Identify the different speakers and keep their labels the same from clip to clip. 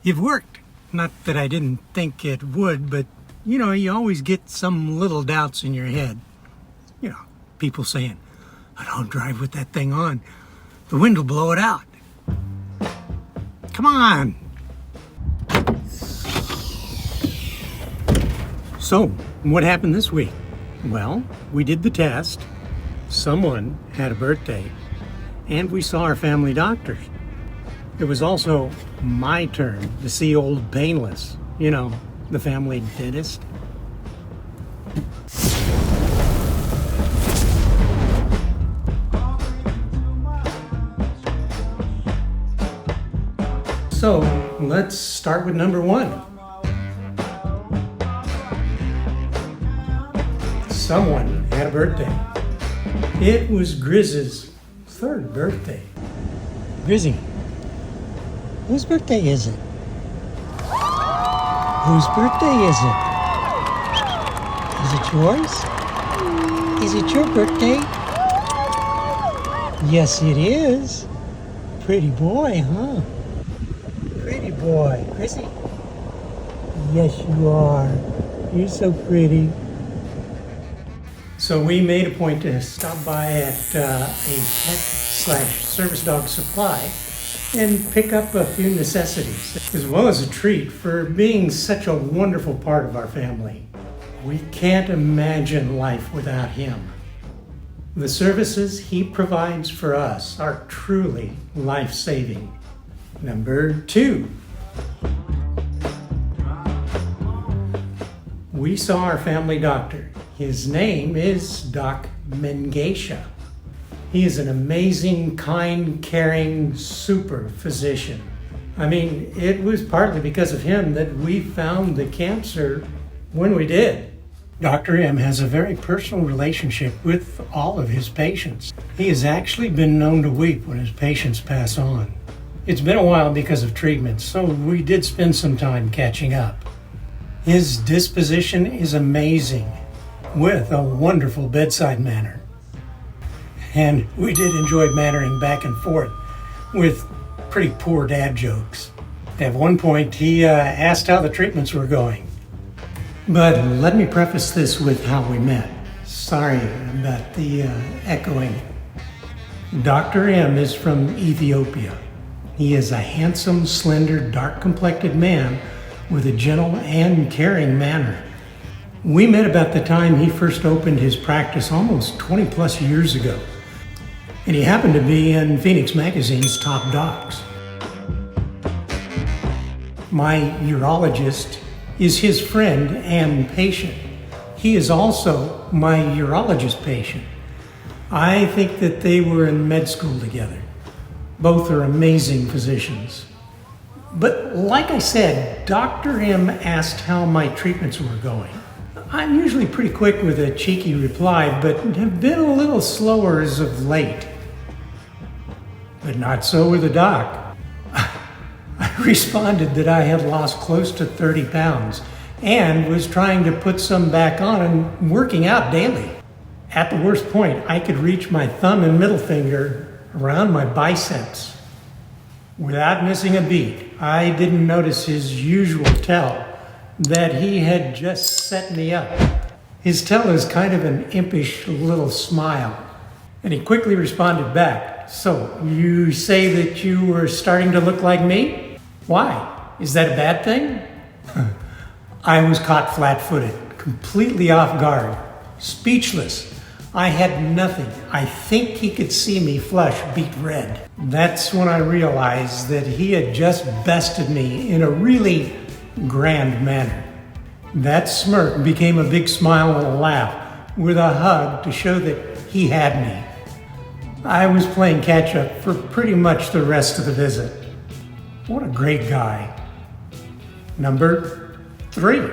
Speaker 1: It worked. Not that I didn't think it would, but you know, you always get some little doubts in your head. You know, people saying, "I don't drive with that thing on. The wind will blow it out." Come on. So, what happened this week? Well, we did the test, someone had a birthday, and we saw our family doctors. It was also my turn to see old Painless, you know, the family dentist. So, let's start with number one. Someone had a birthday. It was Grizz's third birthday. Grizzy, whose birthday is it? Whose birthday is it? Is it yours? Is it your birthday? Yes, it is. Pretty boy, huh? Pretty boy. Grizzy? Yes, you are. You're so pretty. So we made a point to stop by at a pet/service dog supply and pick up a few necessities, as well as a treat for being such a wonderful part of our family. We can't imagine life without him. The services he provides for us are truly life-saving. Number two. We saw our family doctor. His name is Doc Mengesha. He is an amazing, kind, caring, super physician. I mean, it was partly because of him that we found the cancer when we did. Dr. M has a very personal relationship with all of his patients. He has actually been known to weep when his patients pass on. It's been a while because of treatment, so we did spend some time catching up. His disposition is amazing, with a wonderful bedside manner. And we did enjoy bantering back and forth with pretty poor dad jokes. At one point, he asked how the treatments were going. But let me preface this with how we met. Sorry about the echoing. Dr. M is from Ethiopia. He is a handsome, slender, dark-complected man with a gentle and caring manner. We met about the time he first opened his practice almost 20 plus years ago. And he happened to be in Phoenix Magazine's Top Docs. My urologist is his friend and patient. He is also my urologist patient. I think that they were in med school together. Both are amazing physicians. But like I said, Dr. M asked how my treatments were going. I'm usually pretty quick with a cheeky reply, but have been a little slower as of late. But not so with the doc. I responded that I had lost close to 30 pounds and was trying to put some back on and working out daily. At the worst point, I could reach my thumb and middle finger around my biceps. Without missing a beat, I didn't notice his usual tell that he had just set me up. His tell is kind of an impish little smile. And he quickly responded back, "So, you say that you were starting to look like me? Why? Is that a bad thing?" I was caught flat-footed, completely off guard, speechless. I had nothing. I think he could see me flush beet red. That's when I realized that he had just bested me in a really grand manner. That smirk became a big smile and a laugh, with a hug to show that he had me. I was playing catch-up for pretty much the rest of the visit. What a great guy. Number 3.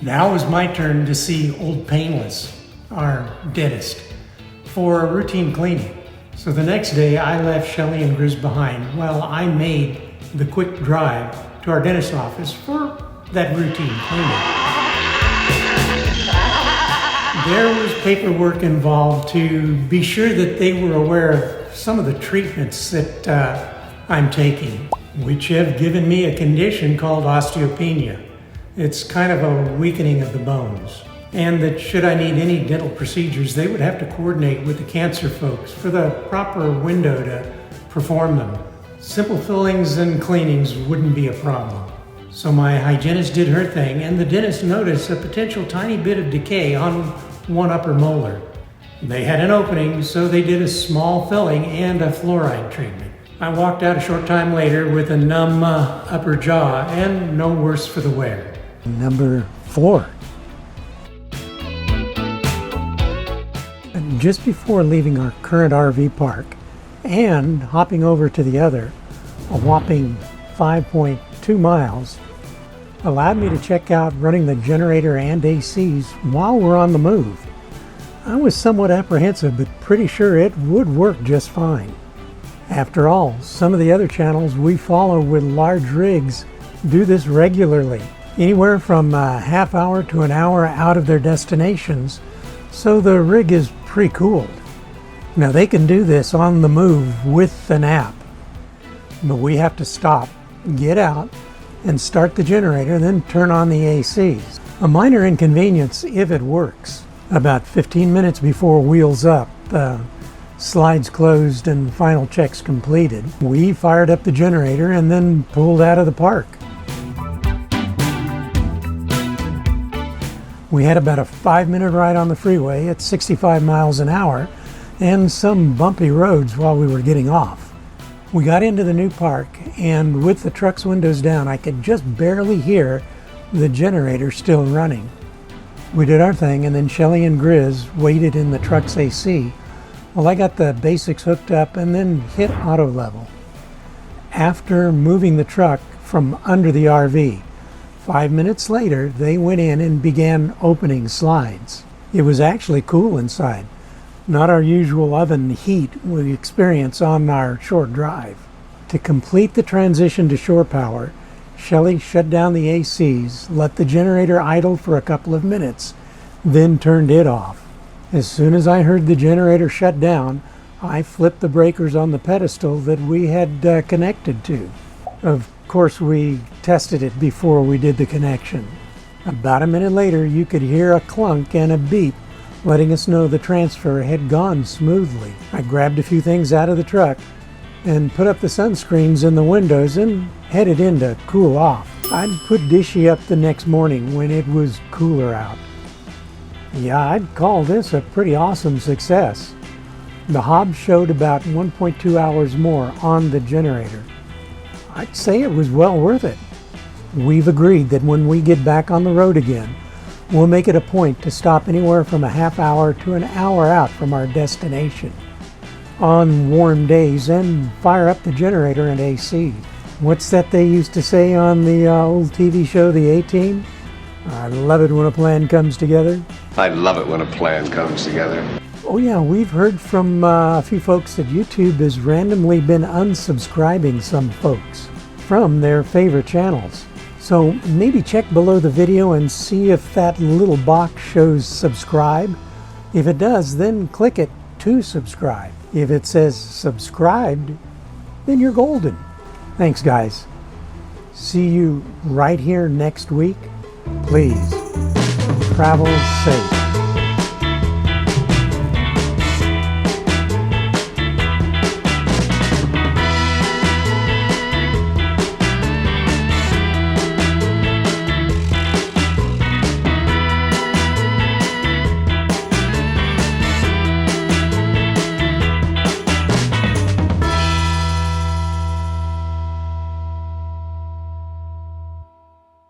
Speaker 1: Now it was my turn to see old Painless, our dentist, for a routine cleaning. So the next day I left Shelly and Grizz behind while I made the quick drive to our dentist's office for that routine cleaning. There was paperwork involved to be sure that they were aware of some of the treatments that I'm taking, which have given me a condition called osteopenia. It's kind of a weakening of the bones. And that should I need any dental procedures, they would have to coordinate with the cancer folks for the proper window to perform them. Simple fillings and cleanings wouldn't be a problem. So my hygienist did her thing, and the dentist noticed a potential tiny bit of decay on one upper molar. They had an opening, so they did a small filling and a fluoride treatment. I walked out a short time later with a numb upper jaw and no worse for the wear.
Speaker 2: Number 4. And just before leaving our current RV park and hopping over to the other, a whopping 5.2 miles, allowed me to check out running the generator and ACs while we're on the move. I was somewhat apprehensive, but pretty sure it would work just fine. After all, some of the other channels we follow with large rigs do this regularly, anywhere from a half hour to an hour out of their destinations, so the rig is pre-cooled. Now they can do this on the move with an app, but we have to stop, get out, and start the generator, then turn on the ACs. A minor inconvenience if it works. About 15 minutes before wheels up, slides closed and final checks completed, we fired up the generator and then pulled out of the park. We had about a 5-minute ride on the freeway at 65 miles an hour and some bumpy roads while we were getting off. We got into the new park, and with the truck's windows down, I could just barely hear the generator still running. We did our thing, and then Shelly and Grizz waited in the truck's AC while I got the basics hooked up and then hit auto level. After moving the truck from under the RV, 5 minutes later, they went in and began opening slides. It was actually cool inside, not our usual oven heat we experience on our short drive. To complete the transition to shore power, Shelly shut down the ACs, let the generator idle for a couple of minutes, then turned it off. As soon as I heard the generator shut down, I flipped the breakers on the pedestal that we had connected to. Of course, we tested it before we did the connection. About a minute later, you could hear a clunk and a beep, letting us know the transfer had gone smoothly. I grabbed a few things out of the truck and put up the sunscreens in the windows and headed in to cool off. I'd put Dishy up the next morning when it was cooler out. Yeah, I'd call this a pretty awesome success. The hob showed about 1.2 hours more on the generator. I'd say it was well worth it. We've agreed that when we get back on the road again, we'll make it a point to stop anywhere from a half hour to an hour out from our destination on warm days and fire up the generator and AC. What's that they used to say on the old TV show, The A-Team? I love it when a plan comes together.
Speaker 3: I love it when a plan comes together.
Speaker 2: Oh yeah, we've heard from a few folks that YouTube has randomly been unsubscribing some folks from their favorite channels. So maybe check below the video and see if that little box shows subscribe. If it does, then click it to subscribe. If it says subscribed, then you're golden. Thanks, guys. See you right here next week. Please, travel safe.